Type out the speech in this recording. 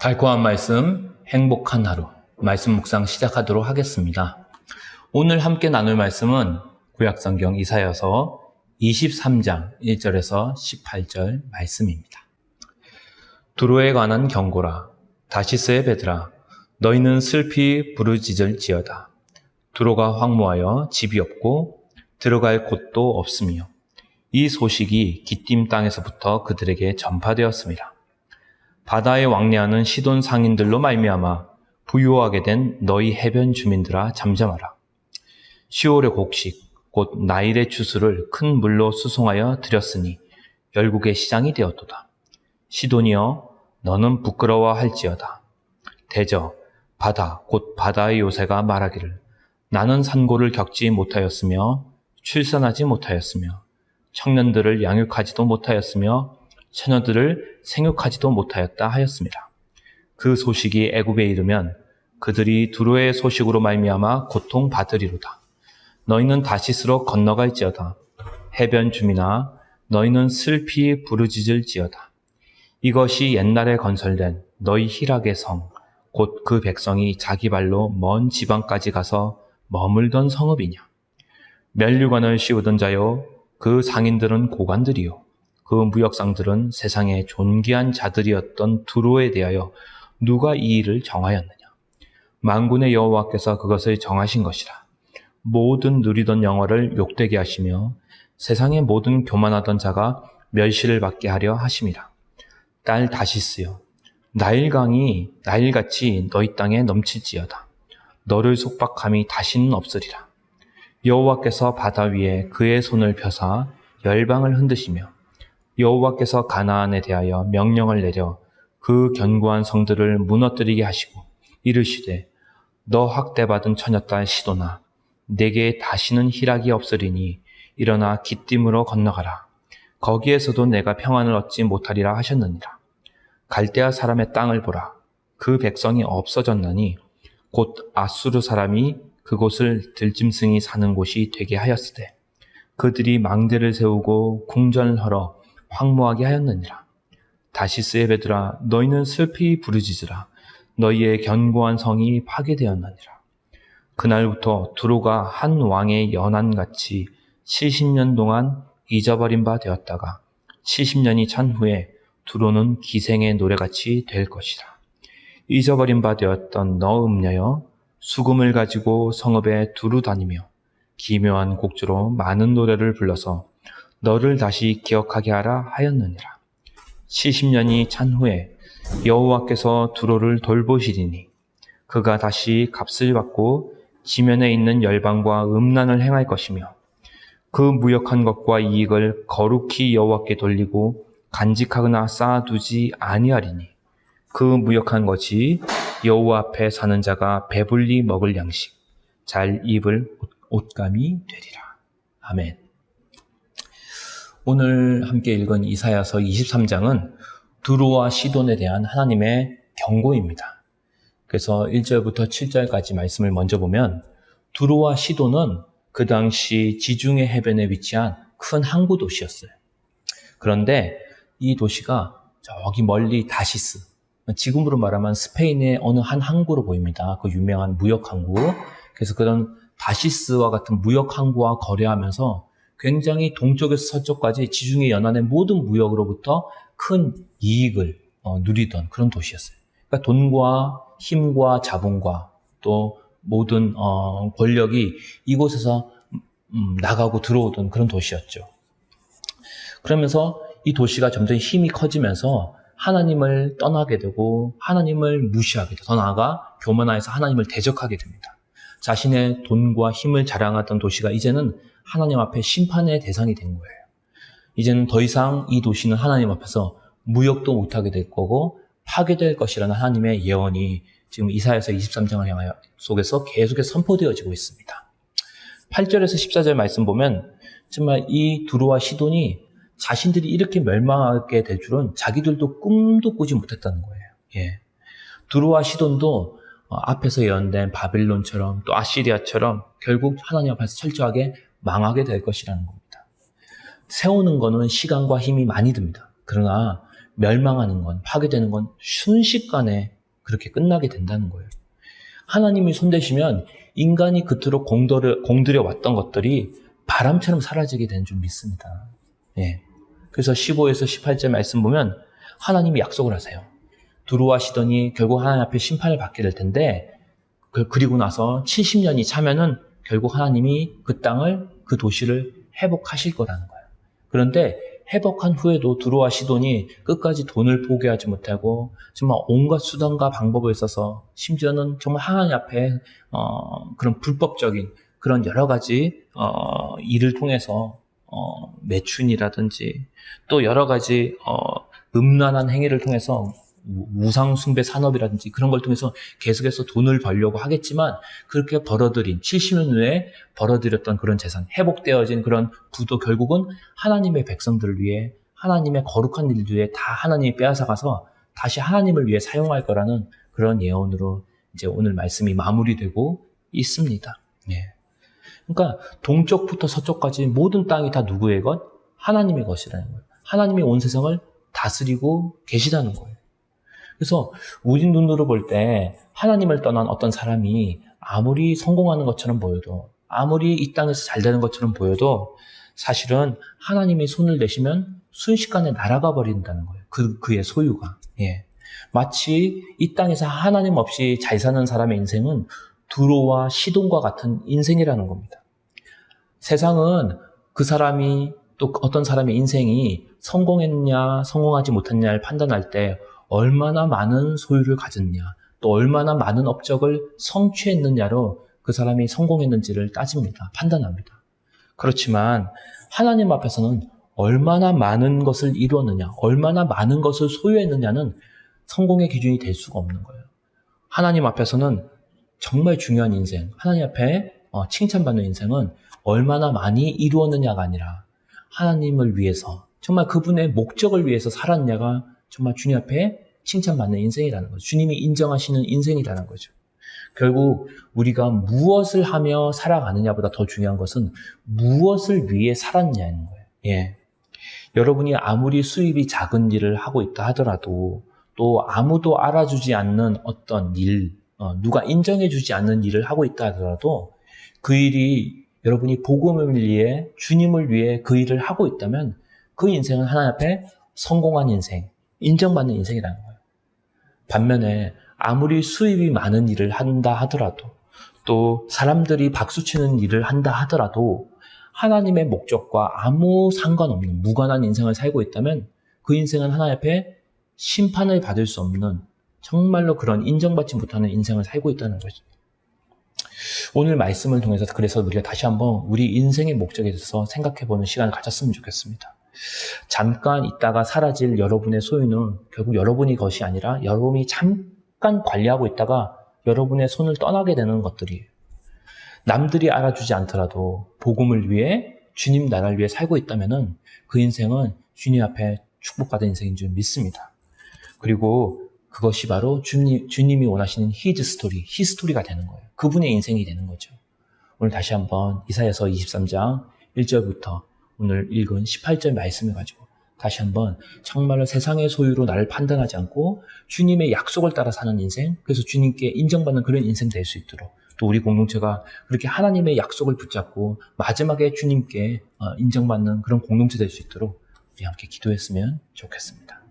달콤한 말씀, 행복한 하루, 말씀 묵상 시작하도록 하겠습니다. 오늘 함께 나눌 말씀은 구약성경 이사야서 23장 1절에서 18절 말씀입니다. 두로에 관한 경고라. 다시스의 배들아, 너희는 슬피 부르짖을지어다. 두로가 황무하여 집이 없고 들어갈 곳도 없으며 이 소식이 기띔 땅에서부터 그들에게 전파되었습니다. 바다에 왕래하는 시돈 상인들로 말미암아 부유하게 된 너희 해변 주민들아 잠잠하라. 시올의 곡식 곧 나일의 추수를 큰 물로 수송하여 드렸으니 열국의 시장이 되었도다. 시돈이여 너는 부끄러워할지어다. 대저 바다 곧 바다의 요새가 말하기를 나는 산고를 겪지 못하였으며 출산하지 못하였으며 청년들을 양육하지도 못하였으며 처녀들을 생육하지도 못하였다 하였습니다. 그 소식이 애굽에 이르면 그들이 두로의 소식으로 말미암아 고통받으리로다. 너희는 다시스로 건너갈지어다. 해변 주민아 너희는 슬피 부르짖을지어다. 이것이 옛날에 건설된 너희 희락의 성 곧 그 백성이 자기 발로 먼 지방까지 가서 머물던 성읍이냐. 면류관을 씌우던 자요 그 상인들은 고관들이요 그 무역상들은 세상의 존귀한 자들이었던 두로에 대하여 누가 이 일을 정하였느냐. 만군의 여호와께서 그것을 정하신 것이라. 모든 누리던 영화를 욕되게 하시며 세상의 모든 교만하던 자가 멸시를 받게 하려 하심이라. 딸 다시스여 나일강이 나일같이 너희 땅에 넘칠지어다. 너를 속박함이 다시는 없으리라. 여호와께서 바다 위에 그의 손을 펴사 열방을 흔드시며 여호와께서 가나안에 대하여 명령을 내려 그 견고한 성들을 무너뜨리게 하시고 이르시되 너 학대받은 처녀딸 시도나 내게 다시는 희락이 없으리니 일어나 기띔으로 건너가라. 거기에서도 내가 평안을 얻지 못하리라 하셨느니라. 갈대아 사람의 땅을 보라. 그 백성이 없어졌나니 곧 아수르 사람이 그곳을 들짐승이 사는 곳이 되게 하였으되 그들이 망대를 세우고 궁전을 헐어 황무하게 하였느니라. 다시스의 배들아 너희는 슬피 부르짖으라. 너희의 견고한 성이 파괴되었느니라. 그날부터 두로가 한 왕의 연한같이 70년 동안 잊어버린 바 되었다가 70년이 찬 후에 두로는 기생의 노래같이 될 것이라. 잊어버린 바 되었던 너 음녀여 수금을 가지고 성읍에 두루 다니며 기묘한 곡조로 많은 노래를 불러서 너를 다시 기억하게 하라 하였느니라. 70년이 찬 후에 여호와께서 두로를 돌보시리니 그가 다시 값을 받고 지면에 있는 열방과 음란을 행할 것이며 그 무역한 것과 이익을 거룩히 여호와께 돌리고 간직하거나 쌓아두지 아니하리니 그 무역한 것이 여호와 앞에 사는 자가 배불리 먹을 양식 잘 입을 옷감이 되리라. 아멘. 오늘 함께 읽은 이사야서 23장은 두로와 시돈에 대한 하나님의 경고입니다. 그래서 1절부터 7절까지 말씀을 먼저 보면 두로와 시돈은 그 당시 지중해 해변에 위치한 큰 항구 도시였어요. 그런데 이 도시가 저기 멀리 다시스, 지금으로 말하면 스페인의 어느 한 항구로 보입니다. 그 유명한 무역 항구. 그래서 그런 다시스와 같은 무역 항구와 거래하면서 굉장히 동쪽에서 서쪽까지 지중해 연안의 모든 무역으로부터 큰 이익을 누리던 그런 도시였어요. 그러니까 돈과 힘과 자본과 또 모든 권력이 이곳에서 나가고 들어오던 그런 도시였죠. 그러면서 이 도시가 점점 힘이 커지면서 하나님을 떠나게 되고 하나님을 무시하게 되고 더 나아가 교만하여서 하나님을 대적하게 됩니다. 자신의 돈과 힘을 자랑하던 도시가 이제는 하나님 앞에 심판의 대상이 된 거예요. 이제는 더 이상 이 도시는 하나님 앞에서 무역도 못하게 될 거고 파괴될 것이라는 하나님의 예언이 지금 이사야서 23장을 향하여 속에서 계속해서 선포되어지고 있습니다. 8절에서 14절 말씀 보면 정말 이 두로와 시돈이 자신들이 이렇게 멸망하게 될 줄은 자기들도 꿈도 꾸지 못했다는 거예요. 예. 두로와 시돈도 앞에서 예언된 바빌론처럼 또 아시리아처럼 결국 하나님 앞에서 철저하게 망하게 될 것이라는 겁니다. 세우는 거는 시간과 힘이 많이 듭니다. 그러나 멸망하는 건, 파괴되는 건 순식간에 그렇게 끝나게 된다는 거예요. 하나님이 손대시면 인간이 그토록 공들여 왔던 것들이 바람처럼 사라지게 되는 줄 믿습니다. 예. 그래서 15에서 18절 말씀 보면 하나님이 약속을 하세요. 두루하시더니 결국 하나님 앞에 심판을 받게 될 텐데, 그리고 나서 70년이 차면은 결국 하나님이 그 땅을, 그 도시를 회복하실 거라는 거예요. 그런데 회복한 후에도 두루와 시돈이 끝까지 돈을 포기하지 못하고 정말 온갖 수단과 방법을 써서, 심지어는 정말 하나님 앞에 그런 불법적인 그런 여러 가지 일을 통해서 매춘이라든지 또 여러 가지 음란한 행위를 통해서 우상 숭배 산업이라든지 그런 걸 통해서 계속해서 돈을 벌려고 하겠지만, 그렇게 벌어들인 70년 후에 벌어들였던 그런 재산, 회복되어진 그런 부도 결국은 하나님의 백성들을 위해, 하나님의 거룩한 일들 위해 다 하나님이 빼앗아가서 다시 하나님을 위해 사용할 거라는 그런 예언으로 이제 오늘 말씀이 마무리되고 있습니다. 예. 그러니까 동쪽부터 서쪽까지 모든 땅이 다 누구의 것? 하나님의 것이라는 거예요. 하나님이 온 세상을 다스리고 계시다는 거예요. 그래서 우리 눈으로 볼 때 하나님을 떠난 어떤 사람이 아무리 성공하는 것처럼 보여도, 아무리 이 땅에서 잘 되는 것처럼 보여도 사실은 하나님이 손을 대시면 순식간에 날아가 버린다는 거예요. 그의 소유가. 예. 마치 이 땅에서 하나님 없이 잘 사는 사람의 인생은 두로와 시돈과 같은 인생이라는 겁니다. 세상은 그 사람이, 또 어떤 사람의 인생이 성공했냐 성공하지 못했냐를 판단할 때 얼마나 많은 소유를 가졌냐, 또 얼마나 많은 업적을 성취했느냐로 그 사람이 성공했는지를 따집니다. 판단합니다. 그렇지만 하나님 앞에서는 얼마나 많은 것을 이루었느냐, 얼마나 많은 것을 소유했느냐는 성공의 기준이 될 수가 없는 거예요. 하나님 앞에서는 정말 중요한 인생, 하나님 앞에 칭찬받는 인생은 얼마나 많이 이루었느냐가 아니라 하나님을 위해서, 정말 그분의 목적을 위해서 살았냐가 정말 주님 앞에 칭찬받는 인생이라는 거죠. 주님이 인정하시는 인생이라는 거죠. 결국 우리가 무엇을 하며 살아가느냐보다 더 중요한 것은 무엇을 위해 살았냐는 거예요. 예. 여러분이 아무리 수입이 작은 일을 하고 있다 하더라도, 또 아무도 알아주지 않는 어떤 일, 누가 인정해주지 않는 일을 하고 있다 하더라도 그 일이 여러분이 복음을 위해, 주님을 위해 그 일을 하고 있다면 그 인생은 하나님 앞에 성공한 인생, 인정받는 인생이라는 거예요. 반면에 아무리 수입이 많은 일을 한다 하더라도, 또 사람들이 박수치는 일을 한다 하더라도 하나님의 목적과 아무 상관없는 무관한 인생을 살고 있다면 그 인생은 하나님 앞에 심판을 받을 수 없는, 정말로 그런 인정받지 못하는 인생을 살고 있다는 거죠. 오늘 말씀을 통해서 그래서 우리가 다시 한번 우리 인생의 목적에 대해서 생각해보는 시간을 가졌으면 좋겠습니다. 잠깐 있다가 사라질 여러분의 소유는 결국 여러분이 것이 아니라 여러분이 잠깐 관리하고 있다가 여러분의 손을 떠나게 되는 것들이에요. 남들이 알아주지 않더라도 복음을 위해, 주님 나라를 위해 살고 있다면 그 인생은 주님 앞에 축복받은 인생인 줄 믿습니다. 그리고 그것이 바로 주님이 원하시는 His story, 히스토리가 되는 거예요. 그분의 인생이 되는 거죠. 오늘 다시 한번 이사야서 23장 1절부터 오늘 읽은 18절 말씀을 가지고 다시 한번 정말로 세상의 소유로 나를 판단하지 않고 주님의 약속을 따라 사는 인생, 그래서 주님께 인정받는 그런 인생 될 수 있도록, 또 우리 공동체가 그렇게 하나님의 약속을 붙잡고 마지막에 주님께 인정받는 그런 공동체 될 수 있도록 우리 함께 기도했으면 좋겠습니다.